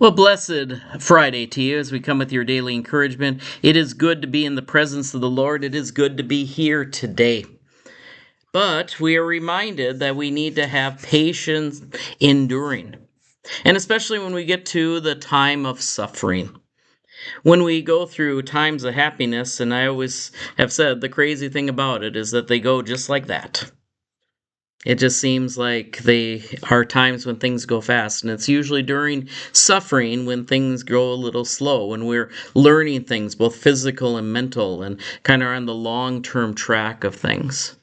Well, blessed Friday to you as we come with your daily encouragement. It is good to be in the presence of the Lord. It is good to be here today. But we are reminded that we need to have patience enduring. And especially when we get to the time of suffering. When we go through times of happiness, and I always have said the crazy thing about it is that they go just like that. It just seems like they are times when things go fast, and it's usually during suffering when things go a little slow, when we're learning things, both physical and mental, and kind of on the long-term track of things.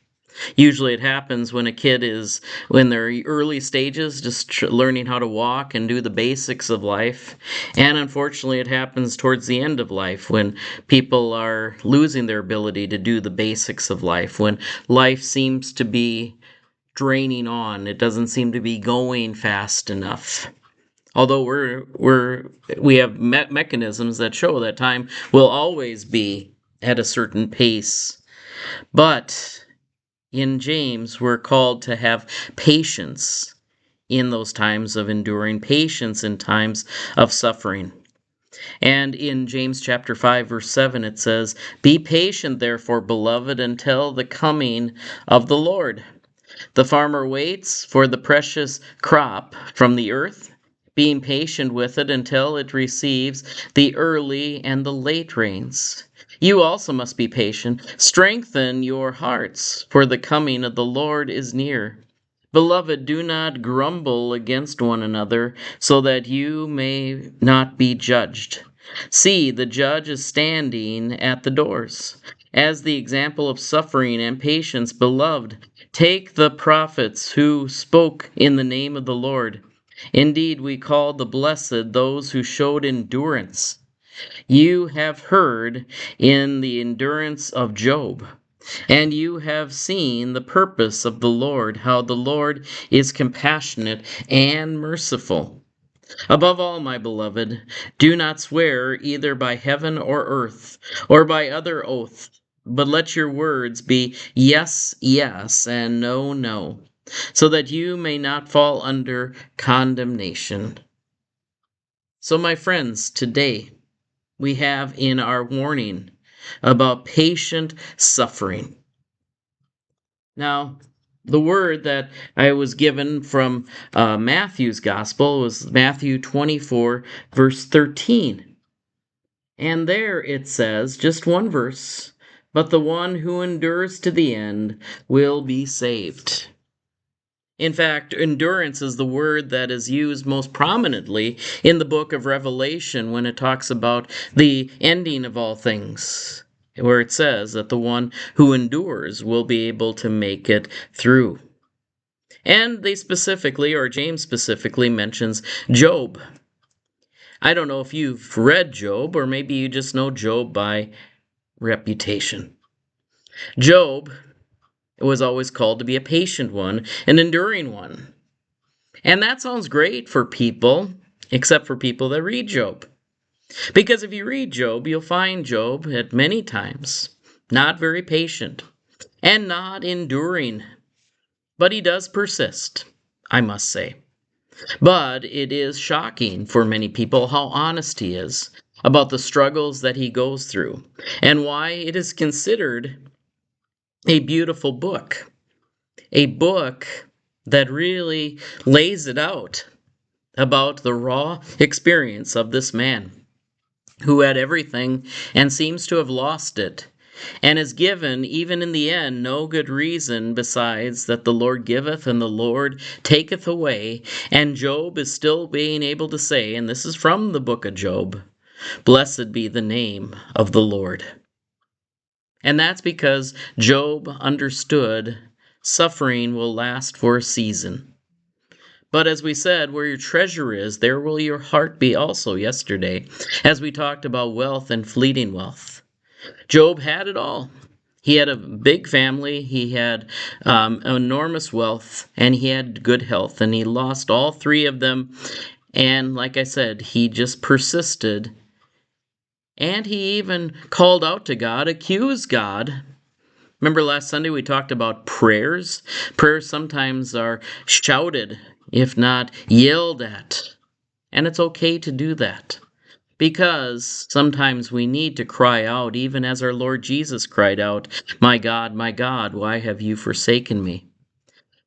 Usually it happens when a kid is in their early stages, just learning how to walk and do the basics of life. And unfortunately, it happens towards the end of life when people are losing their ability to do the basics of life, when life seems to be draining on. It doesn't seem to be going fast enough. Although we have mechanisms that show that time will always be at a certain pace. But in James, we're called to have patience in those times of enduring, patience in times of suffering. And in James chapter 5, verse 7, it says, "Be patient, therefore, beloved, until the coming of the Lord. The farmer waits for the precious crop from the earth, being patient with it until it receives the early and the late rains. You also must be patient. Strengthen your hearts, for the coming of the Lord is near. Beloved, do not grumble against one another, so that you may not be judged. See, the judge is standing at the doors. As the example of suffering and patience, beloved, take the prophets who spoke in the name of the Lord. Indeed, we call the blessed those who showed endurance. You have heard in the endurance of Job, and you have seen the purpose of the Lord, how the Lord is compassionate and merciful. Above all, my beloved, do not swear either by heaven or earth, or by other oath, but let your words be yes, yes, and no, no, so that you may not fall under condemnation." So, my friends, today we have in our warning about patient suffering. Now, the word that I was given from Matthew's gospel was Matthew 24, verse 13. And there it says, just one verse, "But the one who endures to the end will be saved." In fact, endurance is the word that is used most prominently in the book of Revelation when it talks about the ending of all things, where it says that the one who endures will be able to make it through. And they specifically, or James specifically, mentions Job. I don't know if you've read Job, or maybe you just know Job by reputation. Job was always called to be a patient one, an enduring one. And that sounds great for people, except for people that read Job. Because if you read Job, you'll find Job at many times not very patient and not enduring. But he does persist, I must say. But it is shocking for many people how honest he is about the struggles that he goes through and why it is considered a beautiful book. A book that really lays it out about the raw experience of this man who had everything and seems to have lost it, and is given, even in the end, no good reason besides that the Lord giveth and the Lord taketh away. And Job is still being able to say, and this is from the book of Job, "Blessed be the name of the Lord." And that's because Job understood suffering will last for a season. But as we said, where your treasure is, there will your heart be also yesterday, as we talked about wealth and fleeting wealth. Job had it all. He had a big family, he had enormous wealth, and he had good health, and he lost all three of them. And like I said, he just persisted. And he even called out to God, accused God. Remember last Sunday we talked about prayers? Prayers sometimes are shouted, if not yelled at. And it's okay to do that. Because sometimes we need to cry out, even as our Lord Jesus cried out, my God, why have you forsaken me?"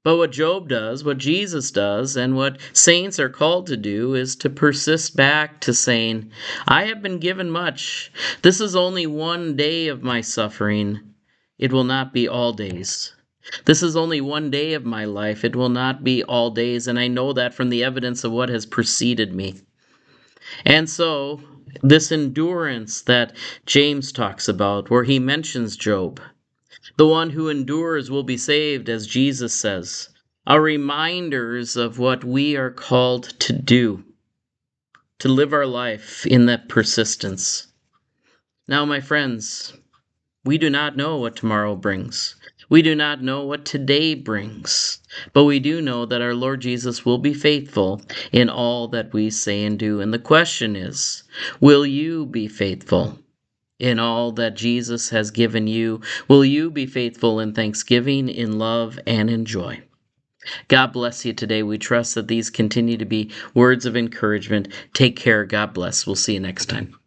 But what Job does, what Jesus does, and what saints are called to do is to persist back to saying, "I have been given much. This is only one day of my suffering. It will not be all days. This is only one day of my life. It will not be all days." And I know that from the evidence of what has preceded me. And so, this endurance that James talks about, where he mentions Job, the one who endures will be saved, as Jesus says, are reminders of what we are called to do, to live our life in that persistence. Now, my friends, we do not know what tomorrow brings. We do not know what today brings, but we do know that our Lord Jesus will be faithful in all that we say and do. And the question is, will you be faithful in all that Jesus has given you? Will you be faithful in thanksgiving, in love, and in joy? God bless you today. We trust that these continue to be words of encouragement. Take care. God bless. We'll see you next time.